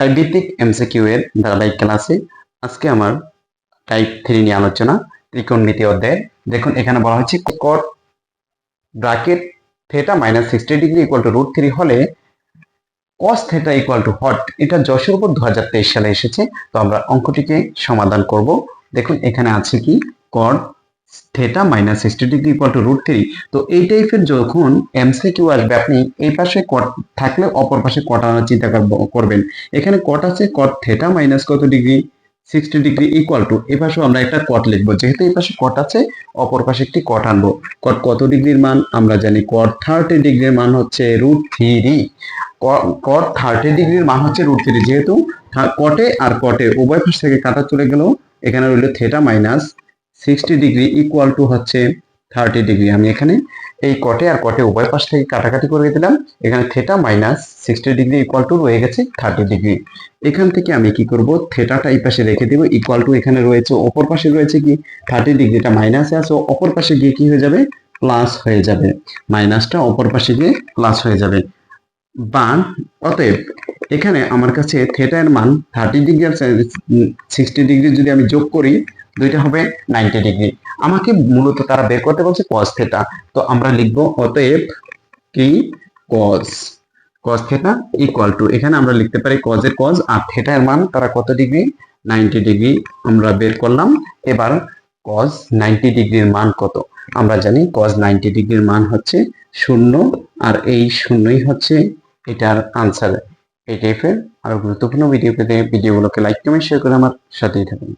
Type ভিত্তিক MCQ এর ধারাবাহিক ক্লাসে আজকে আমার টাইপ 3 নিয়ে আলোচনা, ত্রিকোণমিতি অধ্যায়ের। দেখুন এখানে বলা হচ্ছে cot bracket theta minus 60 degree equal to √3 হলে cos থিটা ইকুয়াল টু হট। এটা যশের উপর 2023 সালে এসেছে। তো আমরা অঙ্কটিকে সমাধান করব। দেখুন এখানে আছে কি cot theta minus 60 degree equal to √3। তো এই টাইপের যখন এমসিকিউ আসবে আপনি এই পাশে কট থাকলে অপর পাশে কট আনার চিন্তা করবেন। এখানে কট আছে cot থিটা মাইনাস কত ডিগ্রি 60 ডিগ্রি ইকুয়াল টু, এই পাশেও আমরা একটা কট লিখবো। যেহেতু এই পাশে কট আছে অপর পাশে একটি কট আনবো। কট কত ডিগ্রির মান আমরা জানি, cot 30 ডিগ্রির মান হচ্ছে √3। cot 30 ডিগ্রির মান হচ্ছে √3। যেহেতু কটে আর কটে উভয় পাশ থেকে কাটা চলে গেল, এখানে রইল theta minus 60 degree equal two হচ্ছে 30 ডিগ্রি। আমি এখানে এই কটে আর কটে উভয় পাশ থেকে কাটাকাটি করে দিলাম। এখানে theta minus 60 degree equal two রয়ে গেছে 30 ডিগ্রি। এখান থেকে আমি কি করব, থিটাটা এই পাশে রেখে দেব। ইকুয়াল টু এখানে রয়েছে, অপর পাশে রয়েছে কি 30 ডিগ্রিটা মাইনাসে আছে, অপর পাশে গিয়ে কি হয়ে যাবে, প্লাস হয়ে যাবে। মাইনাসটা অপর পাশে গিয়ে প্লাস হয়ে যাবে। বা অতএব এখানে আমার কাছে থিটা এর মান 30 ডিগ্রি আর 60 ডিগ্রি যদি আমি যোগ করি, দুইটা হবে 90 ডিগ্রি। আমাকে মূলত তারা বের করতে বলছে cos থিটা। তো আমরা লিখব অতএব কি cos থিটা ইকুয়াল টু, এখানে আমরা লিখতে পারি cos এর cos আর থিটা এর মান তারা কত ডিগ্রি, 90 ডিগ্রি আমরা বের করলাম। এবার cos 90 ডিগ্রির মান কত, আমরা জানি cos 90 ডিগ্রির মান হচ্ছে 0, আর এই 0ই হচ্ছে এটার আনসার। এই টাইপের আরো গুরুত্বপূর্ণ ভিডিও পেতে ভিডিওগুলোকে লাইক কমেন্ট শেয়ার করে আমার সাথেই থাকুন।